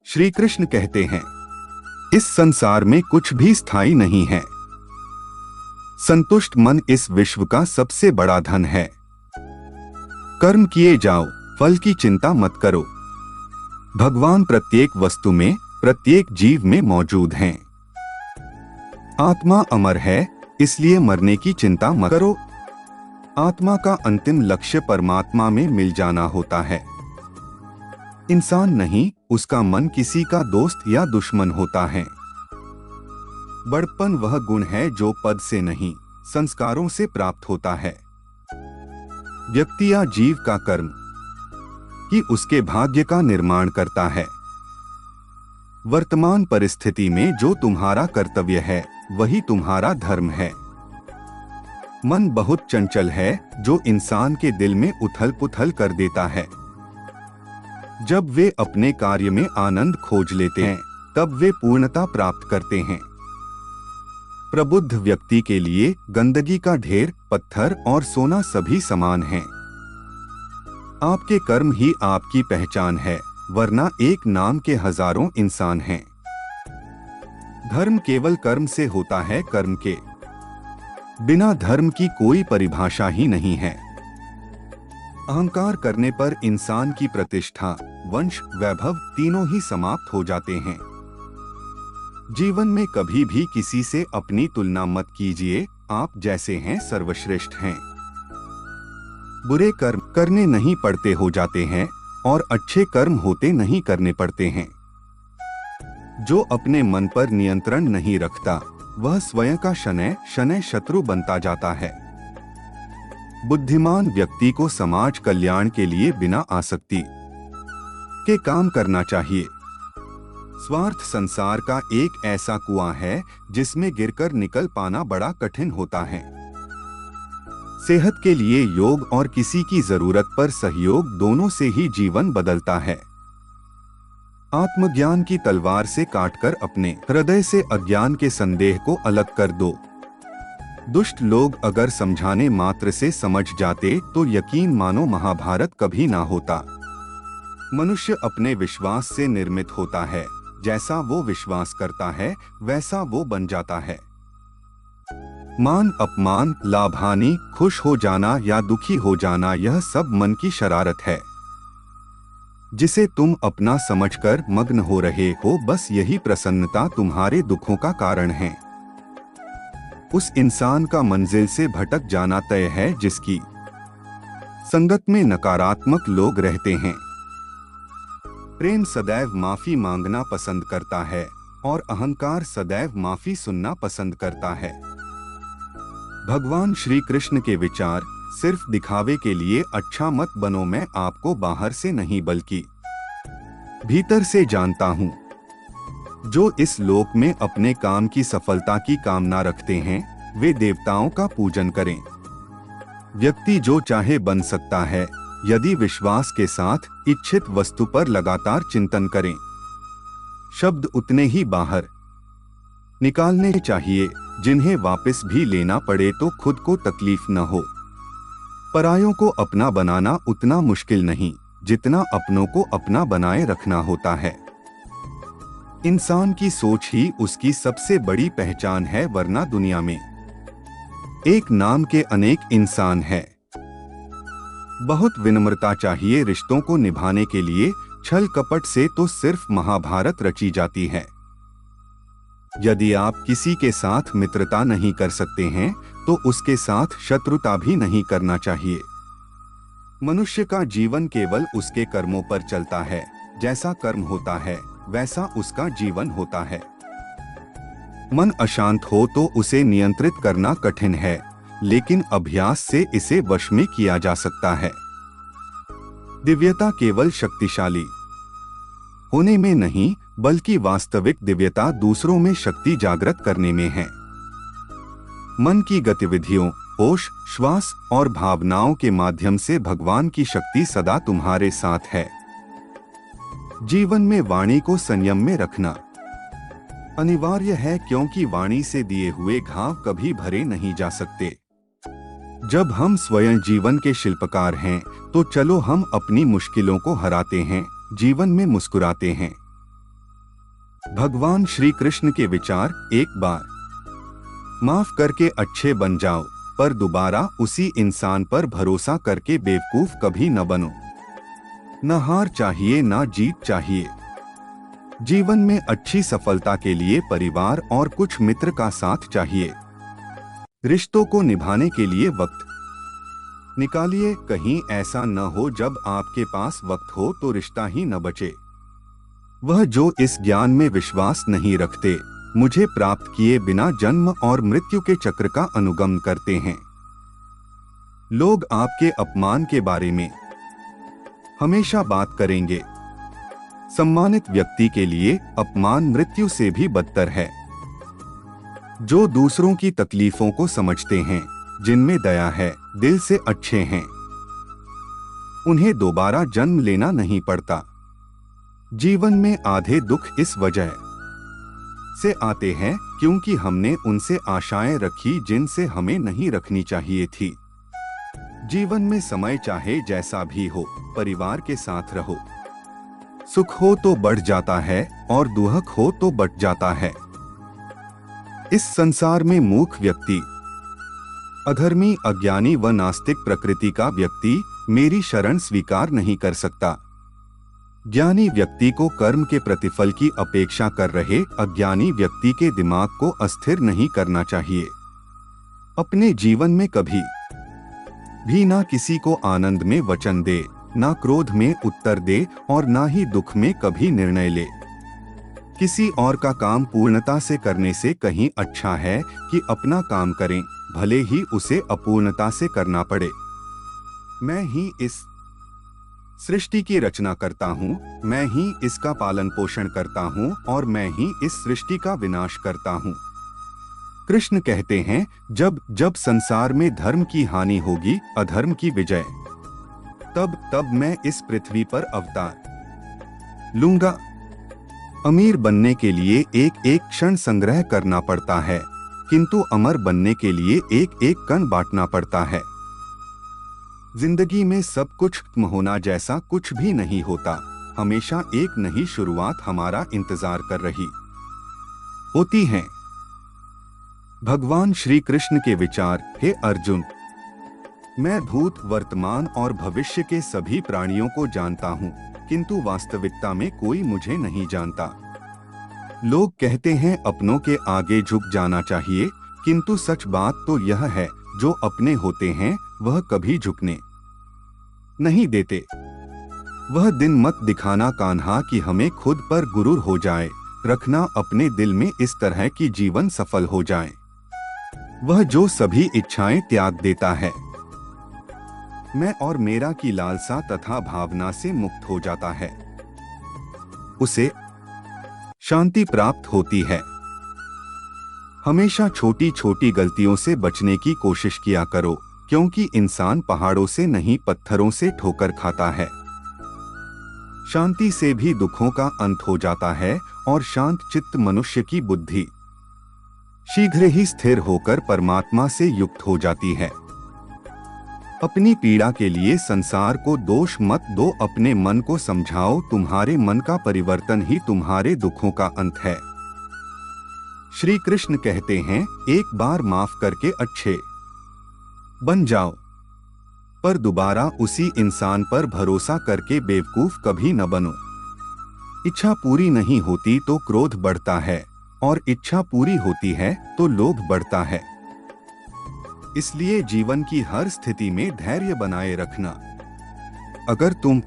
श्री कृष्ण कहते हैं, इस संसार में कुछ भी स्थायी नहीं है। संतुष्ट मन इस विश्व का सबसे बड़ा धन है। कर्म किए जाओ, फल की चिंता मत करो। भगवान प्रत्येक वस्तु में, प्रत्येक जीव में मौजूद हैं। आत्मा अमर है, इसलिए मरने की चिंता मत करो। आत्मा का अंतिम लक्ष्य परमात्मा में मिल जाना होता है। इंसान नहीं, उसका मन किसी का दोस्त या दुश्मन होता है। बड़प्पन वह गुण है जो पद से नहीं, संस्कारों से प्राप्त होता है। व्यक्ति या जीव का कर्म ही उसके भाग्य का निर्माण करता है। वर्तमान परिस्थिति में जो तुम्हारा कर्तव्य है, वही तुम्हारा धर्म है। मन बहुत चंचल है, जो इंसान के दिल में उथल पुथल कर देता है। जब वे अपने कार्य में आनंद खोज लेते हैं, तब वे पूर्णता प्राप्त करते हैं। प्रबुद्ध व्यक्ति के लिए गंदगी का ढेर, पत्थर और सोना सभी समान हैं। आपके कर्म ही आपकी पहचान है, वरना एक नाम के हजारों इंसान हैं। धर्म केवल कर्म से होता है, कर्म के बिना धर्म की कोई परिभाषा ही नहीं है। अहंकार करने पर इंसान की प्रतिष्ठा, वंश, वैभव तीनों ही समाप्त हो जाते हैं। जीवन में कभी भी किसी से अपनी तुलना मत कीजिए, आप जैसे हैं सर्वश्रेष्ठ हैं। बुरे कर्म करने नहीं पड़ते हो जाते हैं, और अच्छे कर्म होते नहीं करने पड़ते हैं। जो अपने मन पर नियंत्रण नहीं रखता, वह स्वयं का शनैः शनैः शत्रु बनता जाता है। बुद्धिमान व्यक्ति को समाज कल्याण के लिए बिना आसक्ति के काम करना चाहिए। स्वार्थ संसार का एक ऐसा कुआं है जिसमें गिरकर निकल पाना बड़ा कठिन होता है। सेहत के लिए योग और किसी की जरूरत पर सहयोग, दोनों से ही जीवन बदलता है। आत्मज्ञान की तलवार से काटकर अपने हृदय से अज्ञान के संदेह को अलग कर दो। दुष्ट लोग अगर समझाने मात्र से समझ जाते तो यकीन मानो महाभारत कभी ना होता। मनुष्य अपने विश्वास से निर्मित होता है, जैसा वो विश्वास करता है वैसा वो बन जाता है। मान अपमान, लाभ हानि, खुश हो जाना या दुखी हो जाना, यह सब मन की शरारत है, जिसे तुम अपना समझकर मग्न हो रहे हो। बस यही प्रसन्नता तुम्हारे दुखों का कारण है। उस इंसान का मंजिल से भटक जाना तय है जिसकी संगत में नकारात्मक लोग रहते हैं। प्रेम सदैव माफी मांगना पसंद करता है और अहंकार सदैव माफी सुनना पसंद करता है। भगवान श्री कृष्ण के विचार, सिर्फ दिखावे के लिए अच्छा मत बनो, मैं आपको बाहर से नहीं बल्कि भीतर से जानता हूँ। जो इस लोक में अपने काम की सफलता की कामना रखते हैं, वे देवताओं का पूजन करें। व्यक्ति जो चाहे बन सकता है, यदि विश्वास के साथ इच्छित वस्तु पर लगातार चिंतन करें। शब्द उतने ही बाहर निकालने चाहिए जिन्हें वापस भी लेना पड़े तो खुद को तकलीफ न हो। परायों को अपना बनाना उतना मुश्किल नहीं जितना अपनों को अपना बनाए रखना होता है। इंसान की सोच ही उसकी सबसे बड़ी पहचान है, वरना दुनिया में एक नाम के अनेक इंसान हैं। बहुत विनम्रता चाहिए रिश्तों को निभाने के लिए, छल कपट से तो सिर्फ महाभारत रची जाती है। यदि आप किसी के साथ मित्रता नहीं कर सकते हैं, तो उसके साथ शत्रुता भी नहीं करना चाहिए। मनुष्य का जीवन केवल उसके कर्मों पर चलता है। जैसा कर्म होता है, वैसा उसका जीवन होता है। मन अशांत हो तो उसे नियंत्रित करना कठिन है, लेकिन अभ्यास से इसे वश में किया जा सकता है। दिव्यता केवल शक्तिशाली होने में नहीं, बल्कि वास्तविक दिव्यता दूसरों में शक्ति जागृत करने में है। मन की गतिविधियों, होश, श्वास और भावनाओं के माध्यम से भगवान की शक्ति सदा तुम्हारे साथ है। जीवन में वाणी को संयम में रखना अनिवार्य है, क्योंकि वाणी से दिए हुए घाव कभी भरे नहीं जा सकते। जब हम स्वयं जीवन के शिल्पकार हैं, तो चलो हम अपनी मुश्किलों को हराते हैं, जीवन में मुस्कुराते हैं। भगवान श्री कृष्ण के विचार। एक बार माफ करके अच्छे बन जाओ, पर दोबारा उसी इंसान पर भरोसा करके बेवकूफ कभी न बनो। न हार चाहिए न जीत चाहिए। जीवन में अच्छी सफलता के लिए परिवार और कुछ मित्र का साथ चाहिए। रिश्तों को निभाने के लिए वक्त निकालिए। कहीं ऐसा न हो जब आपके पास वक्त हो तो रिश्ता ही न बचे। वह जो इस ज्ञान में विश्वास नहीं रखते, मुझे प्राप्त किए बिना जन्म और मृत्यु के चक्र का अनुगमन करते हैं। लोग आपके अपमान के बारे में हमेशा बात करेंगे। सम्मानित व्यक्ति के लिए अपमान मृत्यु से भी बदतर है। जो दूसरों की तकलीफों को समझते हैं, जिनमें दया है, दिल से अच्छे हैं, उन्हें दोबारा जन्म लेना नहीं पड़ता। जीवन में आधे दुख इस वजह से आते हैं क्योंकि हमने उनसे आशाएं रखी जिनसे हमें नहीं रखनी चाहिए थी। जीवन में समय चाहे जैसा भी हो, परिवार के साथ रहो। सुख हो तो बढ़ जाता है और दुख हो तो बट जाता है। इस संसार में मूर्ख व्यक्ति, अधर्मी, अज्ञानी व नास्तिक प्रकृति का व्यक्ति मेरी शरण स्वीकार नहीं कर सकता। ज्ञानी व्यक्ति को कर्म के प्रतिफल की अपेक्षा कर रहे अज्ञानी व्यक्ति के दिमाग को अस्थिर नहीं करना चाहिए। अपने जीवन में कभी भी ना किसी को आनंद में वचन दे, ना क्रोध में उत्तर दे और ना ही दुख में कभी निर्णय ले। किसी और का काम पूर्णता से करने से कहीं अच्छा है कि अपना काम करें, भले ही उसे अपूर्णता से करना पड़े। मैं ही इस सृष्टि की रचना करता हूँ, मैं ही इसका पालन पोषण करता हूँ और मैं ही इस सृष्टि का विनाश करता हूँ। कृष्ण कहते हैं, जब जब संसार में धर्म की हानि होगी, अधर्म की विजय, तब तब मैं इस पृथ्वी पर अवतार लूंगा। अमीर बनने के लिए एक एक क्षण संग्रह करना पड़ता है, किंतु अमर बनने के लिए एक एक कण बांटना पड़ता है। जिंदगी में सब कुछ खत्म होना जैसा कुछ भी नहीं होता। हमेशा एक नई शुरुआत हमारा इंतजार कर रही होती है। भगवान श्री कृष्ण के विचार। हे अर्जुन, मैं भूत, वर्तमान और भविष्य के सभी प्राणियों को जानता हूँ, किंतु वास्तविकता में कोई मुझे नहीं जानता। लोग कहते हैं अपनों के आगे झुक जाना चाहिए, किंतु सच बात तो यह है, जो अपने होते हैं वह कभी झुकने नहीं देते। वह दिन मत दिखाना कान्हा कि हमें खुद पर गुरूर हो जाए, रखना अपने दिल में इस तरह की जीवन सफल हो जाए। वह जो सभी इच्छाएं त्याग देता है, मैं और मेरा की लालसा तथा भावना से मुक्त हो जाता है, उसे शांति प्राप्त होती है। हमेशा छोटी छोटी गलतियों से बचने की कोशिश किया करो, क्योंकि इंसान पहाड़ों से नहीं पत्थरों से ठोकर खाता है। शांति से भी दुखों का अंत हो जाता है और शांत चित्त मनुष्य की बुद्धि शीघ्र ही स्थिर होकर परमात्मा से युक्त हो जाती है। अपनी पीड़ा के लिए संसार को दोष मत दो, अपने मन को समझाओ, तुम्हारे मन का परिवर्तन ही तुम्हारे दुखों का अंत है। श्री कृष्ण कहते हैं, एक बार माफ करके अच्छे बन जाओ, पर दोबारा उसी इंसान पर भरोसा करके बेवकूफ कभी न बनो। इच्छा पूरी नहीं होती तो क्रोध बढ़ता है, और इच्छा पूरी होती है तो लोभ बढ़ता है। इसलिए जीवन की हर स्थिति में धैर्य बनाए रखना। अगर तुम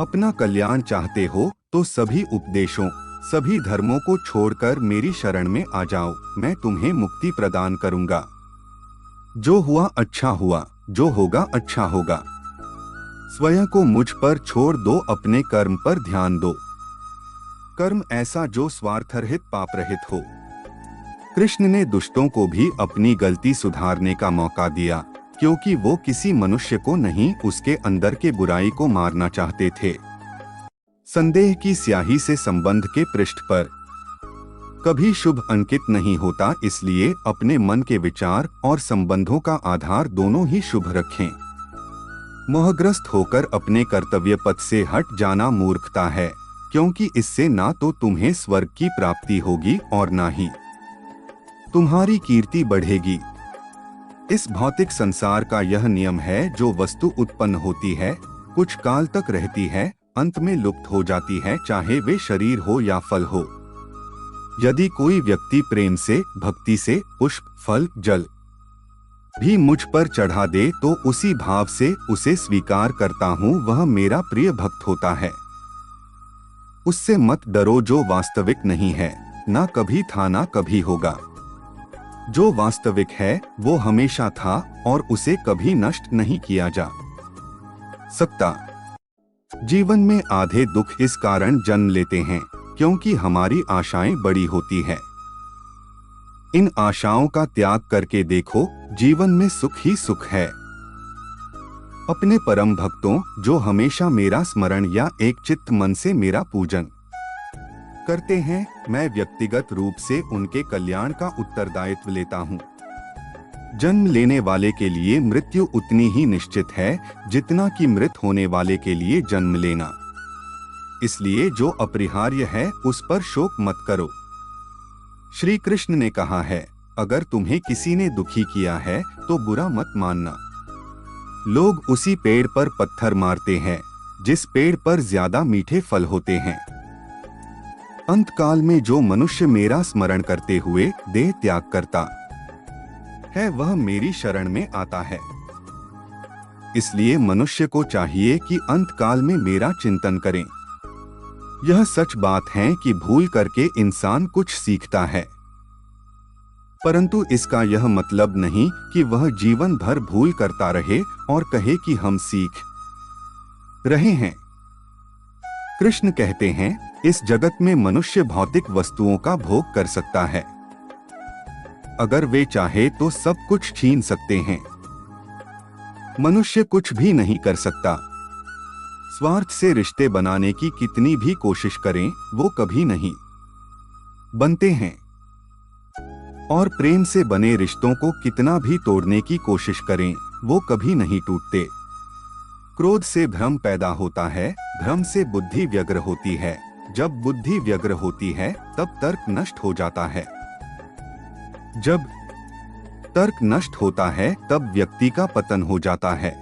अपना कल्याण चाहते हो तो सभी उपदेशों, सभी धर्मों को छोड़कर मेरी शरण में आ जाओ, मैं तुम्हें मुक्ति प्रदान करूंगा। जो हुआ अच्छा हुआ, जो होगा अच्छा होगा। स्वयं को मुझ पर छोड़ दो, अपने कर्म पर ध्यान दो। कर्म ऐसा जो स्वार्थरहित, पाप रहित हो। कृष्ण ने दुष्टों को भी अपनी गलती सुधारने का मौका दिया, क्योंकि वो किसी मनुष्य को नहीं, उसके अंदर के बुराई को मारना चाहते थे। संदेह की स्याही से संबंध के पृष्ठ पर कभी शुभ अंकित नहीं होता, इसलिए अपने मन के विचार और संबंधों का आधार दोनों ही शुभ रखें। मोहग्रस्त होकर अपने कर्तव्य पथ से हट जाना मूर्खता है, क्योंकि इससे ना तो तुम्हें स्वर्ग की प्राप्ति होगी और ना ही तुम्हारी कीर्ति बढ़ेगी। इस भौतिक संसार का यह नियम है, जो वस्तु उत्पन्न होती है, कुछ काल तक रहती है, अंत में लुप्त हो जाती है, चाहे वे शरीर हो या फल हो। यदि कोई व्यक्ति प्रेम से, भक्ति से पुष्प, फल, जल भी मुझ पर चढ़ा दे तो उसी भाव से उसे स्वीकार करता हूँ, वह मेरा प्रिय भक्त होता है। उससे मत डरो जो वास्तविक नहीं है, ना कभी था ना कभी होगा। जो वास्तविक है वो हमेशा था और उसे कभी नष्ट नहीं किया जा सकता। जीवन में आधे दुख इस कारण जन्म लेते हैं क्योंकि हमारी आशाएं बड़ी होती है। इन आशाओं का त्याग करके देखो, जीवन में सुख ही सुख है। अपने परम भक्तों जो हमेशा मेरा स्मरण या एक चित्त मन से मेरा पूजन करते हैं, मैं व्यक्तिगत रूप से उनके कल्याण का उत्तरदायित्व लेता हूँ। जन्म लेने वाले के लिए मृत्यु उतनी ही निश्चित है जितना कि मृत होने वाले के लिए जन्म लेना। इसलिए जो अपरिहार्य है उस पर शोक मत करो। श्री कृष्ण ने कहा है, अगर तुम्हें किसी ने दुखी किया है तो बुरा मत मानना। लोग उसी पेड़ पर पत्थर मारते हैं जिस पेड़ पर ज्यादा मीठे फल होते हैं। अंतकाल में जो मनुष्य मेरा स्मरण करते हुए देह त्याग करता है वह मेरी शरण में आता है। इसलिए मनुष्य को चाहिए कि अंतकाल में मेरा चिंतन करें। यह सच बात है कि भूल करके इंसान कुछ सीखता है, परंतु इसका यह मतलब नहीं कि वह जीवन भर भूल करता रहे और कहे कि हम सीख रहे हैं। कृष्ण कहते हैं, इस जगत में मनुष्य भौतिक वस्तुओं का भोग कर सकता है। अगर वे चाहे तो सब कुछ छीन सकते हैं। मनुष्य कुछ भी नहीं कर सकता। स्वार्थ से रिश्ते बनाने की कितनी भी कोशिश करें वो कभी नहीं बनते हैं, और प्रेम से बने रिश्तों को कितना भी तोड़ने की कोशिश करें वो कभी नहीं टूटते। क्रोध से भ्रम पैदा होता है, भ्रम से बुद्धि व्यग्र होती है, जब बुद्धि व्यग्र होती है तब तर्क नष्ट हो जाता है। जब तर्क नष्ट होता है तब व्यक्ति का पतन हो जाता है।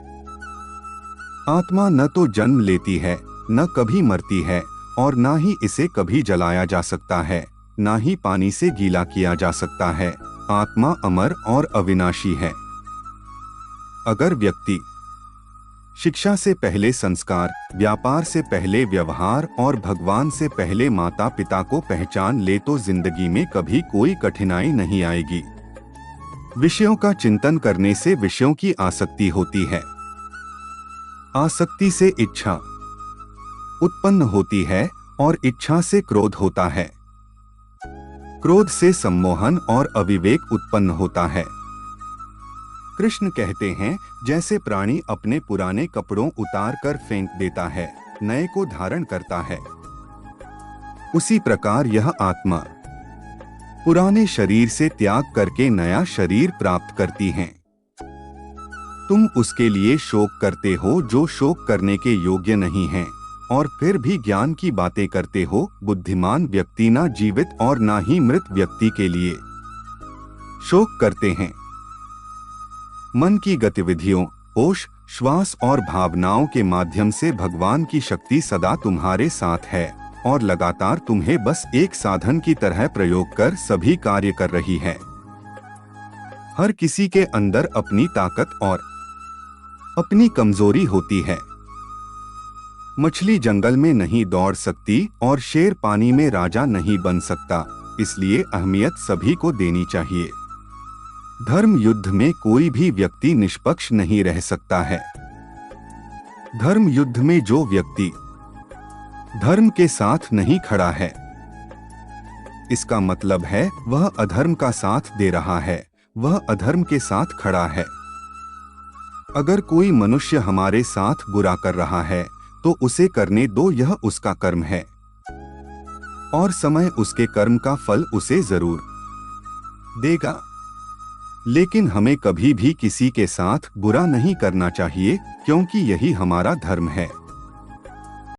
आत्मा न तो जन्म लेती है, न कभी मरती है, और न ही इसे कभी जलाया जा सकता है, न ही पानी से गीला किया जा सकता है। आत्मा अमर और अविनाशी है। अगर व्यक्ति शिक्षा से पहले संस्कार, व्यापार से पहले व्यवहार और भगवान से पहले माता पिता को पहचान ले तो जिंदगी में कभी कोई कठिनाई नहीं आएगी। विषयों का चिंतन करने से विषयों की आसक्ति होती है। आसक्ति से इच्छा उत्पन्न होती है और इच्छा से क्रोध होता है। क्रोध से सम्मोहन और अविवेक उत्पन्न होता है। कृष्ण कहते हैं, जैसे प्राणी अपने पुराने कपड़ों उतार कर फेंक देता है, नए को धारण करता है, उसी प्रकार यह आत्मा पुराने शरीर से त्याग करके नया शरीर प्राप्त करती है। तुम उसके लिए शोक करते हो जो शोक करने के योग्य नहीं है, और फिर भी ज्ञान की बातें करते हो। बुद्धिमान व्यक्ति ना जीवित और ना ही मृत व्यक्ति के लिए शोक करते हैं। मन की गतिविधियों, होश, श्वास और भावनाओं के माध्यम से भगवान की शक्ति सदा तुम्हारे साथ है और लगातार तुम्हें बस एक साधन की तरह प्रयोग कर सभी कार्य कर रही है। हर किसी के अंदर अपनी ताकत और अपनी कमजोरी होती है। मछली जंगल में नहीं दौड़ सकती और शेर पानी में राजा नहीं बन सकता, इसलिए अहमियत सभी को देनी चाहिए। धर्म युद्ध में कोई भी व्यक्ति निष्पक्ष नहीं रह सकता है। धर्म युद्ध में जो व्यक्ति धर्म के साथ नहीं खड़ा है, इसका मतलब है वह अधर्म का साथ दे रहा है, वह अधर्म के साथ खड़ा है। अगर कोई मनुष्य हमारे साथ बुरा कर रहा है तो उसे करने दो, यह उसका कर्म है। और समय उसके कर्म का फल उसे जरूर देगा। लेकिन हमें कभी भी किसी के साथ बुरा नहीं करना चाहिए, क्योंकि यही हमारा धर्म है।